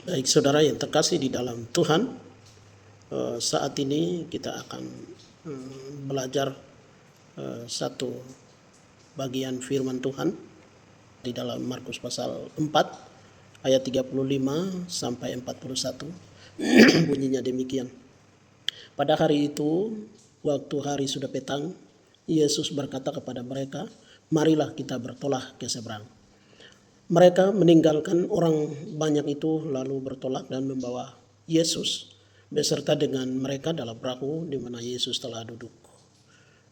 Baik saudara yang terkasih di dalam Tuhan, saat ini kita akan belajar satu bagian firman Tuhan di dalam Markus pasal 4 ayat 35 sampai 41. Bunyinya demikian. Pada hari itu, waktu hari sudah petang, Yesus berkata kepada mereka, "Marilah kita bertolak ke seberang." Mereka meninggalkan orang banyak itu lalu bertolak dan membawa Yesus beserta dengan mereka dalam perahu di mana Yesus telah duduk.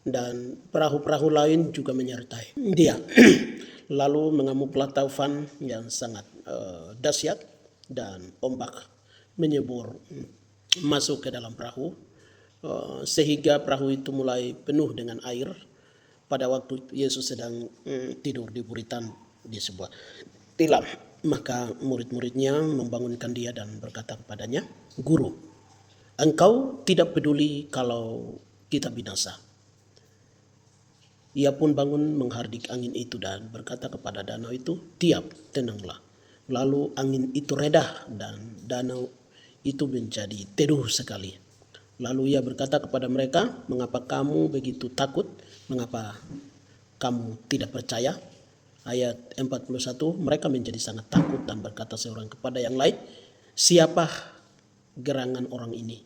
Dan perahu-perahu lain juga menyertai dia. Lalu mengamuklah taufan yang sangat dahsyat dan ombak menyebur masuk ke dalam perahu, sehingga perahu itu mulai penuh dengan air pada waktu Yesus sedang tidur di buritan di sebuah tilam. Maka murid-muridnya membangunkan dia dan berkata kepadanya, "Guru, engkau tidak peduli kalau kita binasa." Ia pun bangun menghardik angin itu dan berkata kepada danau itu, "Diam, tenanglah." Lalu angin itu reda dan danau itu menjadi teduh sekali. Lalu ia berkata kepada mereka, "Mengapa kamu begitu takut? Mengapa kamu tidak percaya?" Ayat 41, mereka menjadi sangat takut dan berkata seorang kepada yang lain, "Siapa gerangan orang ini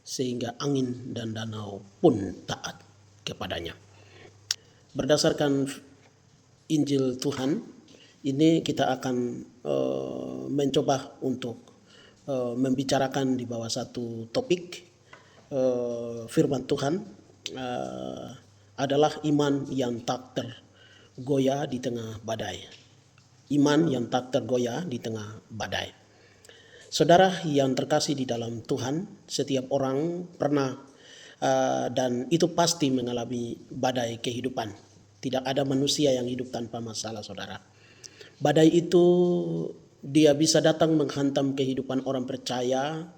sehingga angin dan danau pun taat kepadanya?" Berdasarkan Injil Tuhan, ini kita akan mencoba untuk membicarakan di bawah satu topik firman Tuhan, adalah iman yang tak tergoyah di tengah badai. Iman yang tak tergoyah di tengah badai. Saudara yang terkasih di dalam Tuhan, setiap orang pernah dan itu pasti mengalami badai kehidupan. Tidak ada manusia yang hidup tanpa masalah, saudara. Badai itu dia bisa datang menghantam kehidupan orang percaya,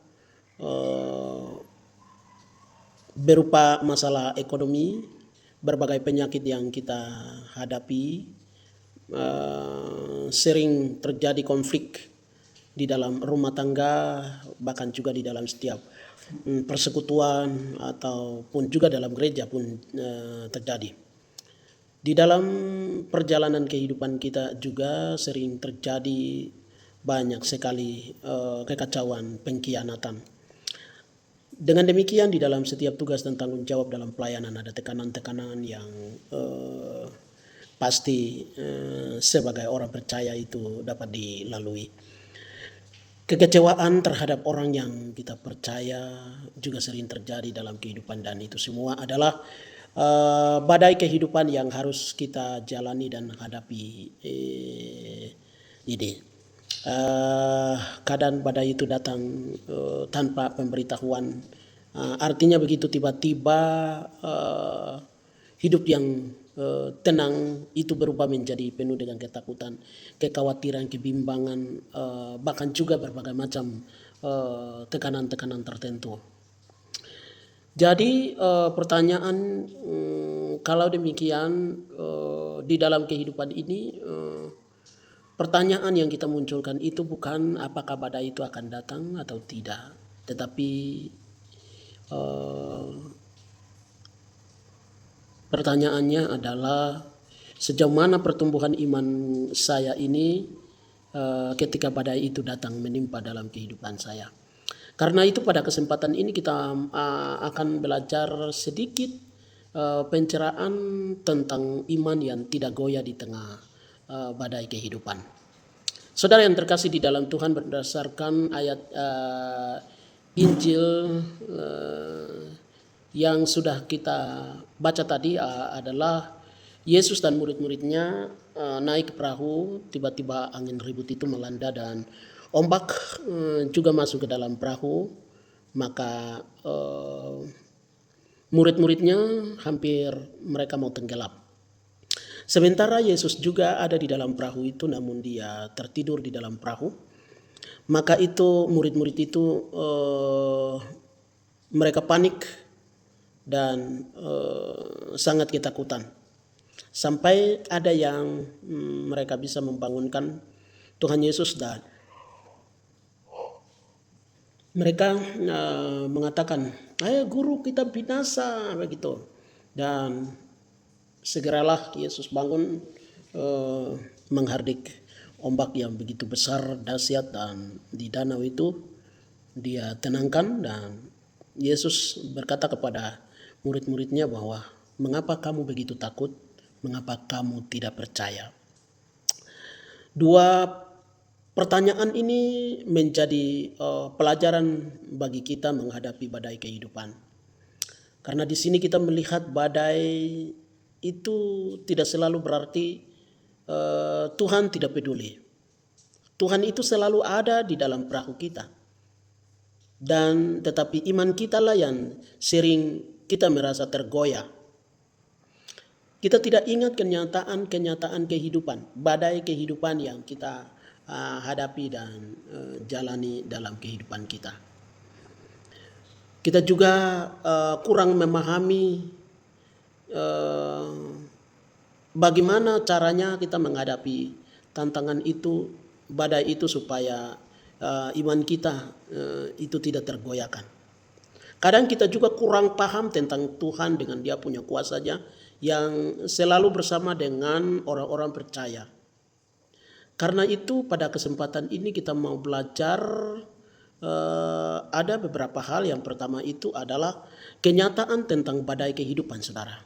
berupa masalah ekonomi, berbagai penyakit yang kita hadapi, sering terjadi konflik di dalam rumah tangga, bahkan juga di dalam setiap persekutuan ataupun juga dalam gereja pun terjadi. Di dalam perjalanan kehidupan kita juga sering terjadi banyak sekali kekacauan, pengkhianatan. Dengan demikian di dalam setiap tugas dan tanggung jawab dalam pelayanan ada tekanan-tekanan yang pasti sebagai orang percaya itu dapat dilalui. Kekecewaan terhadap orang yang kita percaya juga sering terjadi dalam kehidupan, dan itu semua adalah badai kehidupan yang harus kita jalani dan hadapi ini. Keadaan badai itu datang tanpa pemberitahuan. Artinya begitu tiba-tiba hidup yang tenang itu berubah menjadi penuh dengan ketakutan, kekhawatiran, kebimbangan, bahkan juga berbagai macam tekanan-tekanan tertentu. Jadi pertanyaan, kalau demikian di dalam kehidupan ini, pertanyaan yang kita munculkan itu bukan apakah badai itu akan datang atau tidak, tetapi pertanyaannya adalah sejauh mana pertumbuhan iman saya ini ketika badai itu datang menimpa dalam kehidupan saya. Karena itu pada kesempatan ini kita akan belajar sedikit pencerahan tentang iman yang tidak goyah di tengah badai kehidupan. Saudara yang terkasih di dalam Tuhan, berdasarkan ayat Injil yang sudah kita baca tadi adalah Yesus dan murid-muridnya naik ke perahu, tiba-tiba angin ribut itu melanda dan ombak juga masuk ke dalam perahu. Maka murid-muridnya hampir mereka mau tenggelam. Sementara Yesus juga ada di dalam perahu itu, namun dia tertidur di dalam perahu. Maka itu murid-murid itu mereka panik dan sangat ketakutan. Sampai ada yang mereka bisa membangunkan Tuhan Yesus dan Mereka mengatakan, ayo guru kita binasa begitu. Dan segeralah Yesus bangun menghardik ombak yang begitu besar, dahsyat, dan di danau itu dia tenangkan. Dan Yesus berkata kepada murid-muridnya bahwa mengapa kamu begitu takut, mengapa kamu tidak percaya. Dua pertanyaan ini menjadi pelajaran bagi kita menghadapi badai kehidupan. Karena di sini kita melihat badai itu tidak selalu berarti Tuhan tidak peduli. Tuhan itu selalu ada di dalam perahu kita. Dan tetapi iman kita lah yang sering kita merasa tergoyah. Kita tidak ingat kenyataan kehidupan, badai kehidupan yang kita hadapi dan jalani dalam kehidupan kita. Kita juga kurang memahami bagaimana caranya kita menghadapi tantangan itu, badai itu, supaya iman kita itu tidak tergoyahkan. Kadang kita juga kurang paham tentang Tuhan dengan Dia punya kuasanya yang selalu bersama dengan orang-orang percaya. Karena itu pada kesempatan ini kita mau belajar ada beberapa hal. Yang pertama itu adalah kenyataan tentang badai kehidupan, saudara.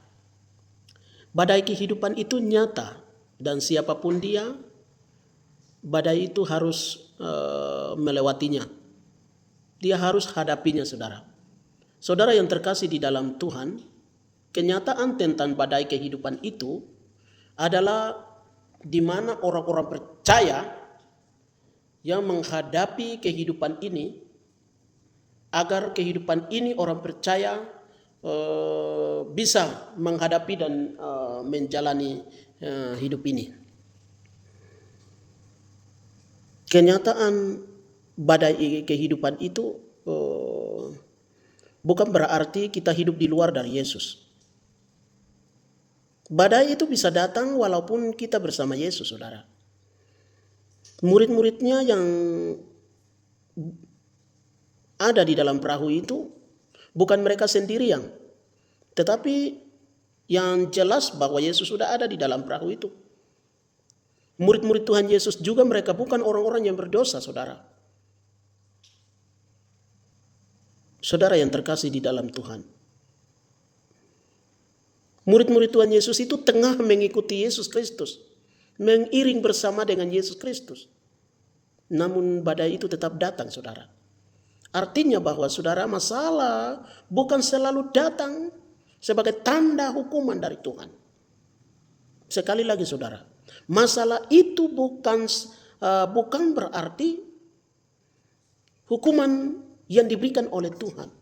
Badai kehidupan itu nyata, dan siapapun dia, badai itu harus melewatinya. Dia harus hadapinya, saudara. Saudara yang terkasih di dalam Tuhan, kenyataan tentang badai kehidupan itu adalah di mana orang-orang percaya yang menghadapi kehidupan ini, agar kehidupan ini orang percaya bisa menghadapi dan menjalani hidup ini. Kenyataan badai kehidupan itu bukan berarti kita hidup di luar dari Yesus. Badai itu bisa datang walaupun kita bersama Yesus, saudara. Murid-muridnya yang ada di dalam perahu itu bukan mereka sendirian, tetapi yang jelas bahwa Yesus sudah ada di dalam perahu itu. Murid-murid Tuhan Yesus juga mereka bukan orang-orang yang berdosa, saudara. Saudara yang terkasih di dalam Tuhan, murid-murid Tuhan Yesus itu tengah mengikuti Yesus Kristus, mengiring bersama dengan Yesus Kristus. Namun badai itu tetap datang, saudara. Artinya bahwa, saudara, masalah bukan selalu datang sebagai tanda hukuman dari Tuhan. Sekali lagi, saudara, masalah itu bukan berarti hukuman yang diberikan oleh Tuhan.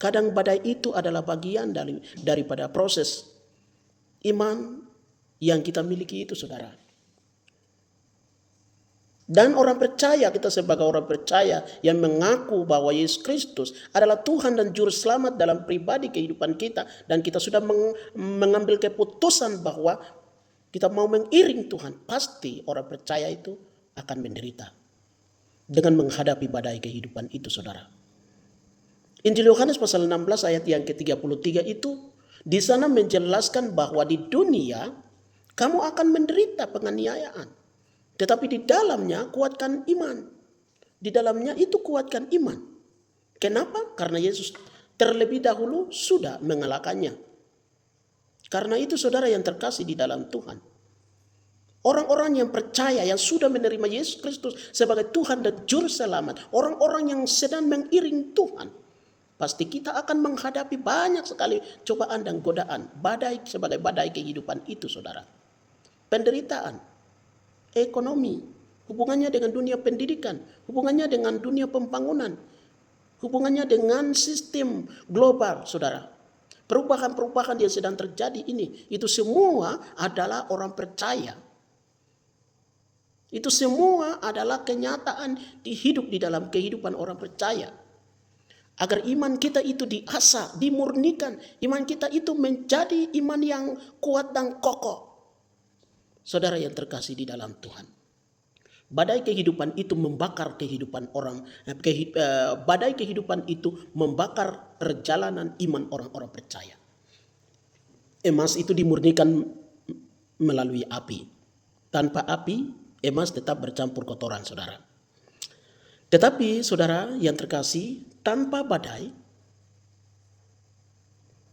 Kadang badai itu adalah bagian daripada proses iman yang kita miliki itu, saudara. Dan orang percaya, kita sebagai orang percaya yang mengaku bahwa Yesus Kristus adalah Tuhan dan Juru Selamat dalam pribadi kehidupan kita, dan kita sudah mengambil keputusan bahwa kita mau mengiring Tuhan, pasti orang percaya itu akan menderita dengan menghadapi badai kehidupan itu, saudara. Injil Yohanes pasal 16 ayat yang ke-33 itu di sana menjelaskan bahwa di dunia kamu akan menderita penganiayaan. Tetapi di dalamnya kuatkan iman. Di dalamnya itu kuatkan iman. Kenapa? Karena Yesus terlebih dahulu sudah mengalahkannya. Karena itu, saudara yang terkasih di dalam Tuhan, orang-orang yang percaya, yang sudah menerima Yesus Kristus sebagai Tuhan dan Juru Selamat, orang-orang yang sedang mengiring Tuhan, pasti kita akan menghadapi banyak sekali cobaan dan godaan. Badai sebagai badai kehidupan itu, saudara. Penderitaan, ekonomi, hubungannya dengan dunia pendidikan, hubungannya dengan dunia pembangunan, hubungannya dengan sistem global, saudara. Perubahan-perubahan yang sedang terjadi ini, itu semua adalah orang percaya. Itu semua adalah kenyataan hidup di dalam kehidupan orang percaya. Agar iman kita itu diasah, dimurnikan, iman kita itu menjadi iman yang kuat dan kokoh. Saudara yang terkasih di dalam Tuhan, Badai kehidupan itu membakar kehidupan orang. Badai kehidupan itu membakar perjalanan iman orang-orang percaya. Emas itu dimurnikan melalui api. Tanpa api, emas tetap bercampur kotoran, saudara. Tetapi saudara yang terkasih, tanpa badai,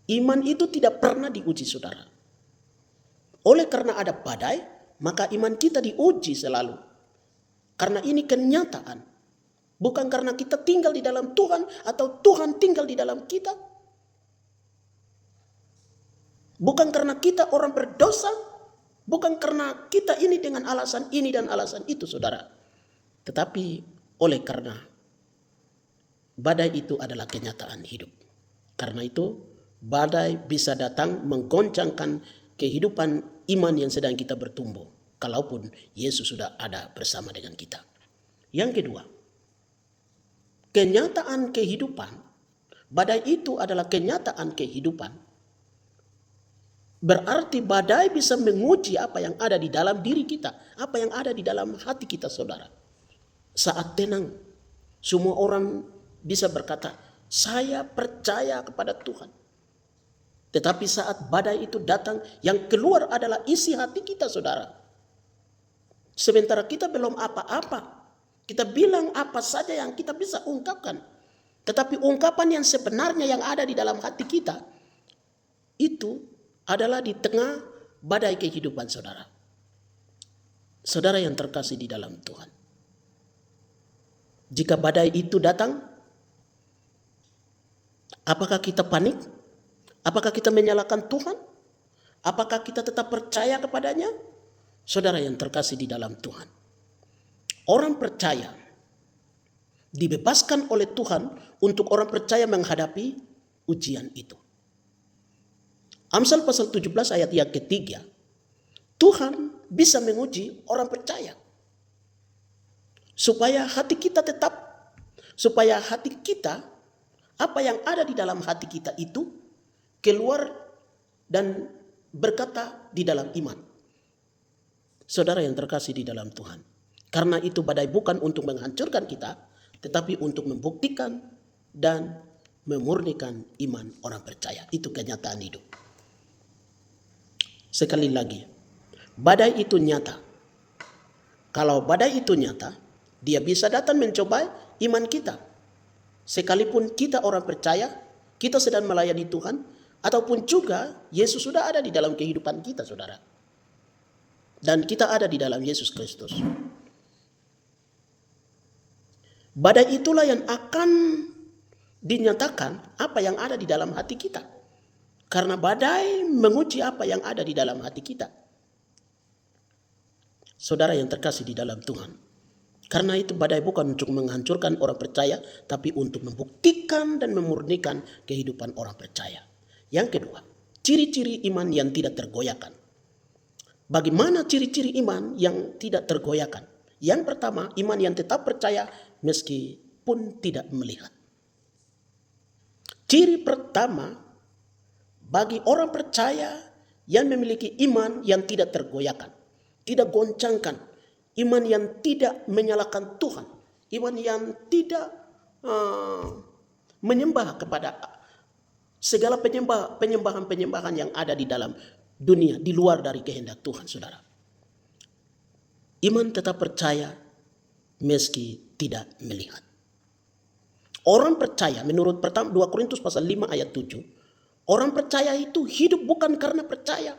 iman itu tidak pernah diuji, saudara. Oleh karena ada badai, maka iman kita diuji selalu. Karena ini kenyataan. Bukan karena kita tinggal di dalam Tuhan atau Tuhan tinggal di dalam kita. Bukan karena kita orang berdosa. Bukan karena kita ini dengan alasan ini dan alasan itu, saudara. Tetapi oleh karena badai itu adalah kenyataan hidup. Karena itu badai bisa datang menggoncangkan kehidupan iman yang sedang kita bertumbuh. Kalaupun Yesus sudah ada bersama dengan kita. Yang kedua, kenyataan kehidupan. Badai itu adalah kenyataan kehidupan. Berarti badai bisa menguji apa yang ada di dalam diri kita. Apa yang ada di dalam hati kita, saudara. Saat tenang, semua orang bisa berkata, saya percaya kepada Tuhan. Tetapi saat badai itu datang, yang keluar adalah isi hati kita, saudara. Sementara kita belum apa-apa. Kita bilang apa saja yang kita bisa ungkapkan. Tetapi ungkapan yang sebenarnya yang ada di dalam hati kita, itu adalah di tengah badai kehidupan, saudara. Saudara yang terkasih di dalam Tuhan. Jika badai itu datang, apakah kita panik? Apakah kita menyalahkan Tuhan? Apakah kita tetap percaya kepadanya? Saudara yang terkasih di dalam Tuhan. Orang percaya dibebaskan oleh Tuhan untuk orang percaya menghadapi ujian itu. Amsal pasal 17 ayat yang ketiga. Tuhan bisa menguji orang percaya. Supaya hati kita tetap, supaya hati kita, apa yang ada di dalam hati kita itu keluar dan berkata di dalam iman. Saudara yang terkasih di dalam Tuhan. Karena itu badai bukan untuk menghancurkan kita, tetapi untuk membuktikan dan memurnikan iman orang percaya. Itu kenyataan hidup. Sekali lagi, badai itu nyata. Kalau badai itu nyata, dia bisa datang mencoba iman kita. Sekalipun kita orang percaya, kita sedang melayani Tuhan, ataupun juga Yesus sudah ada di dalam kehidupan kita, saudara. Dan kita ada di dalam Yesus Kristus. Badai itulah yang akan dinyatakan apa yang ada di dalam hati kita. Karena badai menguji apa yang ada di dalam hati kita. Saudara yang terkasih di dalam Tuhan. Karena itu badai bukan untuk menghancurkan orang percaya, tapi untuk membuktikan dan memurnikan kehidupan orang percaya. Yang kedua, ciri-ciri iman yang tidak tergoyahkan. Bagaimana ciri-ciri iman yang tidak tergoyahkan? Yang pertama, iman yang tetap percaya meskipun tidak melihat. Ciri pertama bagi orang percaya yang memiliki iman yang tidak tergoyahkan, tidak goncangkan, iman yang tidak menyalahkan Tuhan, iman yang tidak menyembah kepada segala penyembahan yang ada di dalam dunia di luar dari kehendak Tuhan, saudara. Iman tetap percaya meski tidak melihat. Orang percaya menurut 2 Korintus pasal 5 ayat 7. Orang percaya itu hidup bukan karena percaya.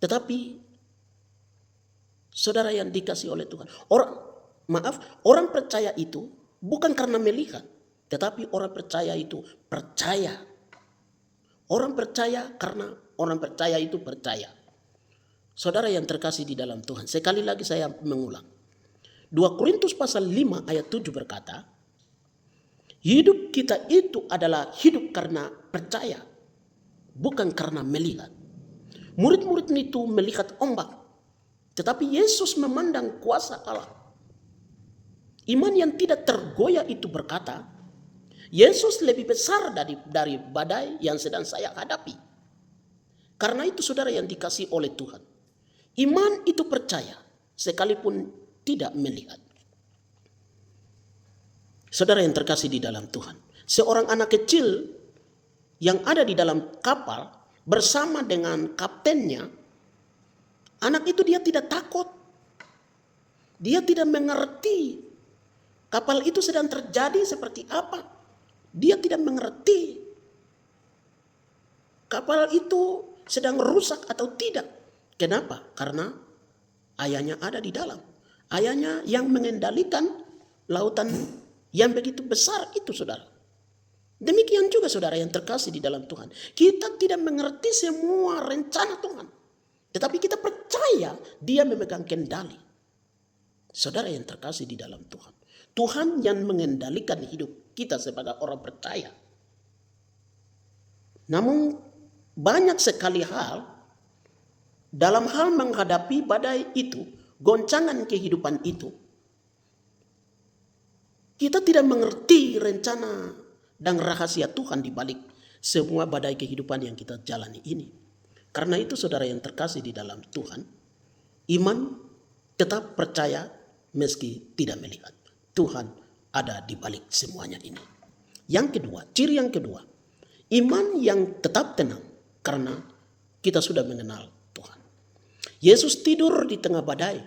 Tetapi saudara yang dikasih oleh Tuhan. Orang percaya itu bukan karena melihat. Tetapi orang percaya itu percaya. Orang percaya karena orang percaya itu percaya. Saudara yang terkasih di dalam Tuhan, sekali lagi saya mengulang. 2 Korintus pasal 5 ayat 7 berkata, hidup kita itu adalah hidup karena percaya, bukan karena melihat. Murid-murid itu melihat ombak, tetapi Yesus memandang kuasa Allah. Iman yang tidak tergoyah itu berkata, Yesus lebih besar dari badai yang sedang saya hadapi. Karena itu saudara yang dikasih oleh Tuhan. Iman itu percaya. Sekalipun tidak melihat. Saudara yang terkasih di dalam Tuhan, seorang anak kecil yang ada di dalam kapal bersama dengan kaptennya, anak itu dia tidak takut. Dia tidak mengerti kapal itu sedang terjadi seperti apa. Dia tidak mengerti kapal itu sedang rusak atau tidak. Kenapa? Karena ayahnya ada di dalam. Ayahnya yang mengendalikan lautan yang begitu besar itu, saudara. Demikian juga saudara yang terkasih di dalam Tuhan. Kita tidak mengerti semua rencana Tuhan. Tetapi kita percaya dia memegang kendali. Saudara yang terkasih di dalam Tuhan. Tuhan yang mengendalikan hidup kita sebagai orang percaya. Namun banyak sekali hal dalam hal menghadapi badai itu, goncangan kehidupan itu, kita tidak mengerti rencana dan rahasia Tuhan di balik semua badai kehidupan yang kita jalani ini. Karena itu saudara yang terkasih di dalam Tuhan, iman tetap percaya meski tidak melihat. Tuhan ada di balik semuanya ini. Yang kedua, ciri yang kedua, iman yang tetap tenang karena kita sudah mengenal Tuhan. Yesus tidur di tengah badai.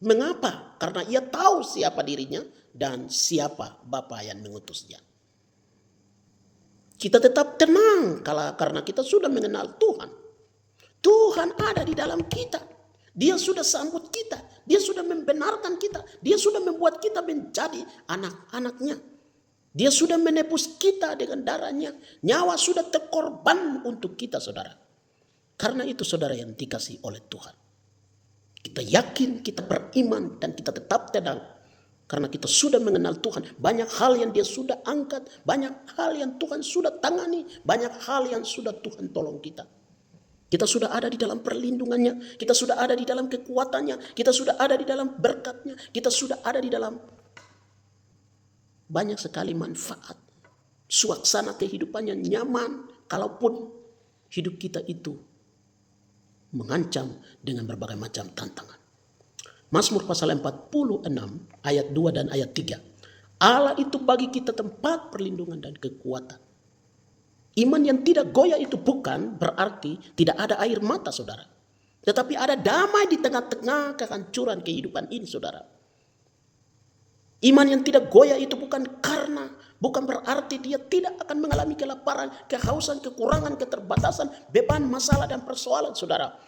Mengapa? Karena ia tahu siapa dirinya dan siapa Bapa yang mengutusnya. Kita tetap tenang karena kita sudah mengenal Tuhan. Tuhan ada di dalam kita. Dia sudah sambut kita. Dia sudah membenarkan kita. Dia sudah membuat kita menjadi anak-anaknya. Dia sudah menebus kita dengan darahnya. Nyawa sudah terkorban untuk kita, saudara. Karena itu saudara yang dikasih oleh Tuhan. Kita yakin, kita beriman, dan kita tetap tenang. Karena kita sudah mengenal Tuhan. Banyak hal yang dia sudah angkat. Banyak hal yang Tuhan sudah tangani. Banyak hal yang sudah Tuhan tolong kita. Kita sudah ada di dalam perlindungannya. Kita sudah ada di dalam kekuatannya. Kita sudah ada di dalam berkatnya. Kita sudah ada di dalam banyak sekali manfaat. Suasana kehidupannya nyaman. Kalaupun hidup kita itu mengancam dengan berbagai macam tantangan. Mazmur pasal 46 ayat 2 dan ayat 3. Allah itu bagi kita tempat perlindungan dan kekuatan. Iman yang tidak goyah itu bukan berarti tidak ada air mata, saudara. Tetapi ada damai di tengah-tengah kehancuran kehidupan ini, saudara. Iman yang tidak goyah itu bukan berarti dia tidak akan mengalami kelaparan, kehausan, kekurangan, keterbatasan, beban, masalah, dan persoalan, saudara.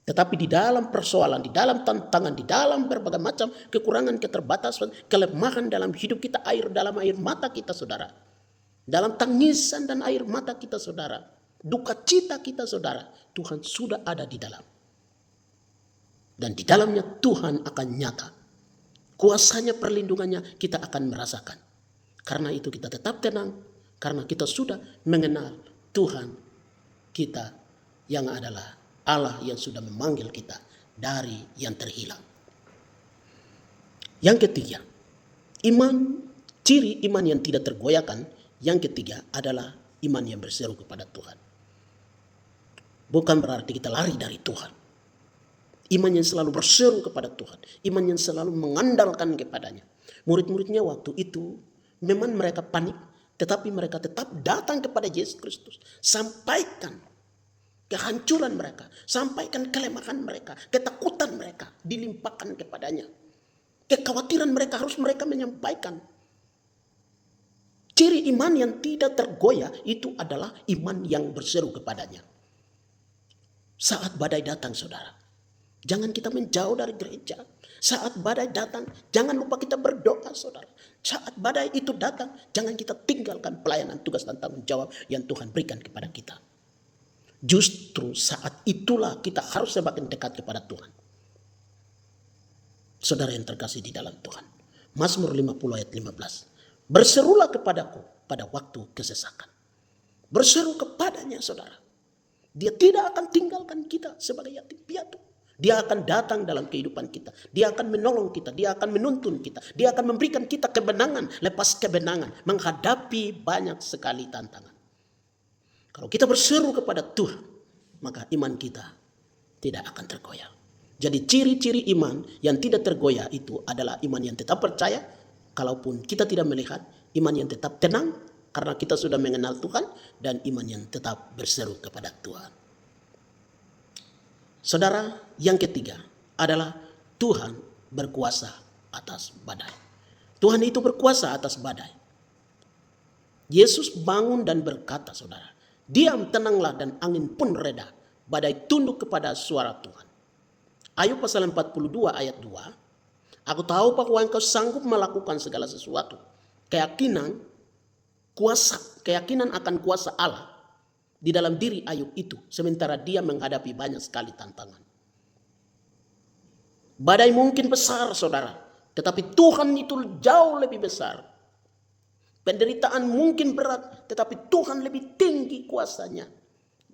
Tetapi di dalam persoalan, di dalam tantangan, di dalam berbagai macam kekurangan, keterbatasan, kelemahan dalam hidup kita, dalam air mata kita, saudara. Dalam tangisan dan air mata kita, saudara. Duka cita kita, saudara. Tuhan sudah ada di dalam. Dan di dalamnya Tuhan akan nyata. Kuasanya, perlindungannya kita akan merasakan. Karena itu kita tetap tenang. Karena kita sudah mengenal Tuhan kita yang adalah Allah yang sudah memanggil kita dari yang terhilang. Yang ketiga, ciri iman yang tidak tergoyahkan. Yang ketiga adalah iman yang berseru kepada Tuhan. Bukan berarti kita lari dari Tuhan. Iman yang selalu berseru kepada Tuhan. Iman yang selalu mengandalkan kepadanya. Murid-muridnya waktu itu memang mereka panik. Tetapi mereka tetap datang kepada Yesus Kristus. Sampaikan kehancuran mereka. Sampaikan kelemahan mereka. Ketakutan mereka dilimpahkan kepadanya. Kekhawatiran mereka harus mereka menyampaikan. Ciri iman yang tidak tergoyah itu adalah iman yang berseru kepadanya. Saat badai datang, saudara, jangan kita menjauh dari gereja. Saat badai datang, jangan lupa kita berdoa, saudara. Saat badai itu datang, jangan kita tinggalkan pelayanan, tugas, dan tanggung jawab yang Tuhan berikan kepada kita. Justru saat itulah kita harus semakin dekat kepada Tuhan. Saudara yang terkasih di dalam Tuhan. Mazmur 50 ayat 15. Berserulah kepadaku pada waktu kesesakan. Berseru kepadanya, saudara. Dia tidak akan tinggalkan kita sebagai yatim piatu. Dia akan datang dalam kehidupan kita. Dia akan menolong kita. Dia akan menuntun kita. Dia akan memberikan kita kebenangan lepas kebenangan. Menghadapi banyak sekali tantangan. Kalau kita berseru kepada Tuhan, maka iman kita tidak akan tergoyah. Jadi ciri-ciri iman yang tidak tergoyah itu adalah iman yang tetap percaya, kalaupun kita tidak melihat, iman yang tetap tenang karena kita sudah mengenal Tuhan, dan iman yang tetap berseru kepada Tuhan. Saudara, yang ketiga adalah Tuhan berkuasa atas badai. Tuhan itu berkuasa atas badai. Yesus bangun dan berkata, saudara, diam, tenanglah, dan angin pun reda. Badai tunduk kepada suara Tuhan. Ayub pasal 42 ayat 2. Aku tahu bahwa engkau sanggup melakukan segala sesuatu. Keyakinan akan kuasa Allah di dalam diri Ayub itu, sementara dia menghadapi banyak sekali tantangan. Badai mungkin besar, saudara, tetapi Tuhan itu jauh lebih besar. Penderitaan mungkin berat, tetapi Tuhan lebih tinggi kuasanya.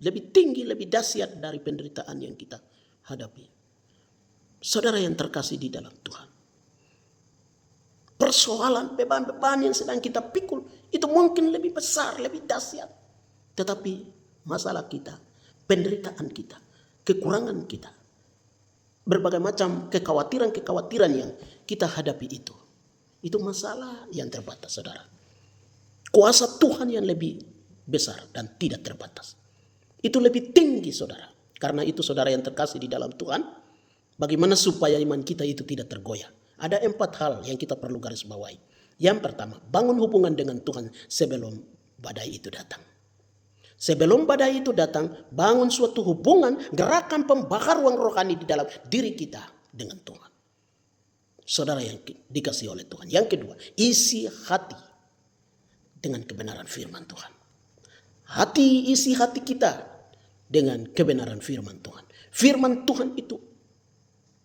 Lebih tinggi, lebih dahsyat dari penderitaan yang kita hadapi. Saudara yang terkasih di dalam Tuhan, persoalan, beban-beban yang sedang kita pikul itu mungkin lebih besar, lebih dahsyat. Tetapi masalah kita, penderitaan kita, kekurangan kita, berbagai macam kekhawatiran-kekhawatiran yang kita hadapi itu masalah yang terbatas, saudara. Kuasa Tuhan yang lebih besar dan tidak terbatas, itu lebih tinggi, saudara. Karena itu, saudara yang terkasih di dalam Tuhan, bagaimana supaya iman kita itu tidak tergoyah? Ada 4 hal yang kita perlu garis bawahi. Yang pertama, bangun hubungan dengan Tuhan sebelum badai itu datang. Sebelum badai itu datang, bangun suatu hubungan, gerakan pembakar ruang rohani di dalam diri kita dengan Tuhan. Saudara yang dikasih oleh Tuhan. Yang kedua, isi hati dengan kebenaran firman Tuhan. Isi hati kita dengan kebenaran firman Tuhan. Firman Tuhan itu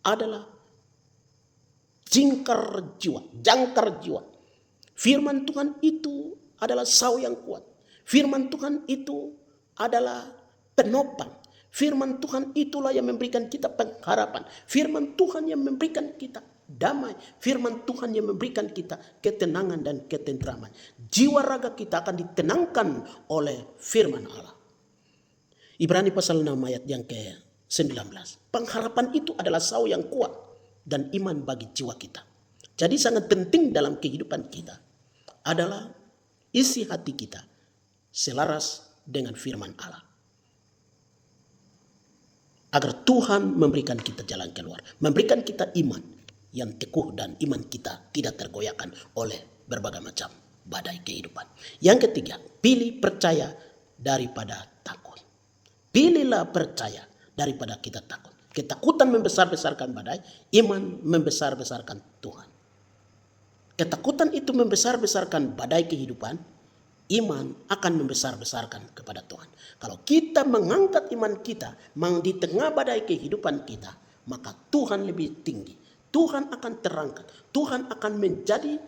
adalah jangkar jiwa. Firman Tuhan itu adalah saw yang kuat. Firman Tuhan itu adalah penopang. Firman Tuhan itulah yang memberikan kita pengharapan. Firman Tuhan yang memberikan kita damai. Firman Tuhan yang memberikan kita ketenangan dan ketentraman. Jiwa raga kita akan ditenangkan oleh firman Allah. Ibrani pasal 6 ayat yang ke-19. Pengharapan itu adalah saw yang kuat dan iman bagi jiwa kita. Jadi sangat penting dalam kehidupan kita adalah isi hati kita selaras dengan firman Allah. Agar Tuhan memberikan kita jalan keluar. Memberikan kita iman yang teguh dan iman kita tidak tergoyahkan oleh berbagai macam badai kehidupan. Yang ketiga, pilih percaya daripada takut. Pilihlah percaya daripada kita takut. Ketakutan membesar-besarkan badai, iman membesar-besarkan Tuhan. Ketakutan itu membesar-besarkan badai kehidupan, iman akan membesar-besarkan kepada Tuhan. Kalau kita mengangkat iman kita di tengah badai kehidupan kita, maka Tuhan lebih tinggi. Tuhan akan terangkat. Tuhan akan menjadi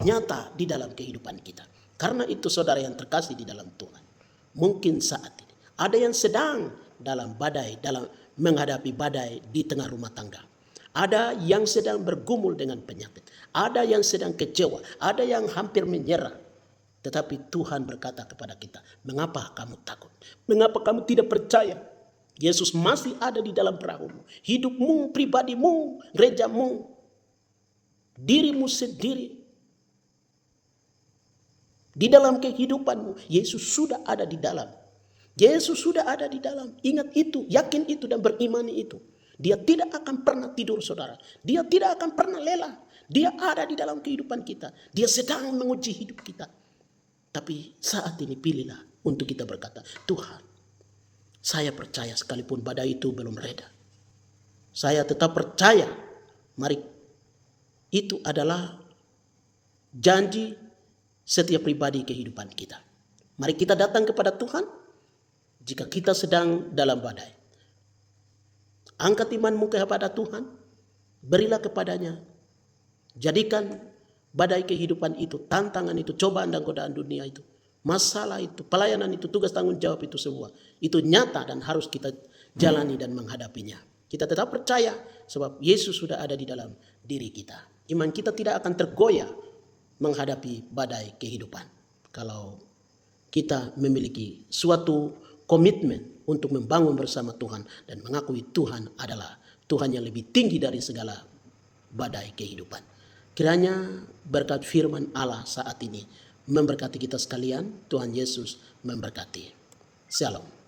nyata di dalam kehidupan kita. Karena itu, saudara yang terkasih di dalam Tuhan, mungkin saat ini ada yang sedang dalam menghadapi badai di tengah rumah tangga. Ada yang sedang bergumul dengan penyakit. Ada yang sedang kecewa. Ada yang hampir menyerah. Tetapi Tuhan berkata kepada kita, mengapa kamu takut? Mengapa kamu tidak percaya? Yesus masih ada di dalam perahumu. Hidupmu, pribadimu, gerejamu, dirimu sendiri. Di dalam kehidupanmu, Yesus sudah ada di dalam. Yesus sudah ada di dalam. Ingat itu, yakin itu, dan berimani itu. Dia tidak akan pernah tidur, saudara. Dia tidak akan pernah lelah. Dia ada di dalam kehidupan kita. Dia sedang menguji hidup kita. Tapi saat ini pilihlah untuk kita berkata, Tuhan, saya percaya sekalipun badai itu belum reda. Saya tetap percaya. Mari, itu adalah janji setiap pribadi kehidupan kita. Mari kita datang kepada Tuhan jika kita sedang dalam badai. Angkat imanmu kepada Tuhan, berilah kepadanya. Jadikan badai kehidupan itu, tantangan itu, cobaan dan godaan dunia itu, masalah itu, pelayanan itu, tugas tanggung jawab itu semua, itu nyata dan harus kita jalani dan menghadapinya. Kita tetap percaya sebab Yesus sudah ada di dalam diri kita. Iman kita tidak akan tergoyah menghadapi badai kehidupan kalau kita memiliki suatu komitmen untuk membangun bersama Tuhan dan mengakui Tuhan adalah Tuhan yang lebih tinggi dari segala badai kehidupan. Kiranya berkat firman Allah saat ini memberkati kita sekalian. Tuhan Yesus memberkati. Shalom.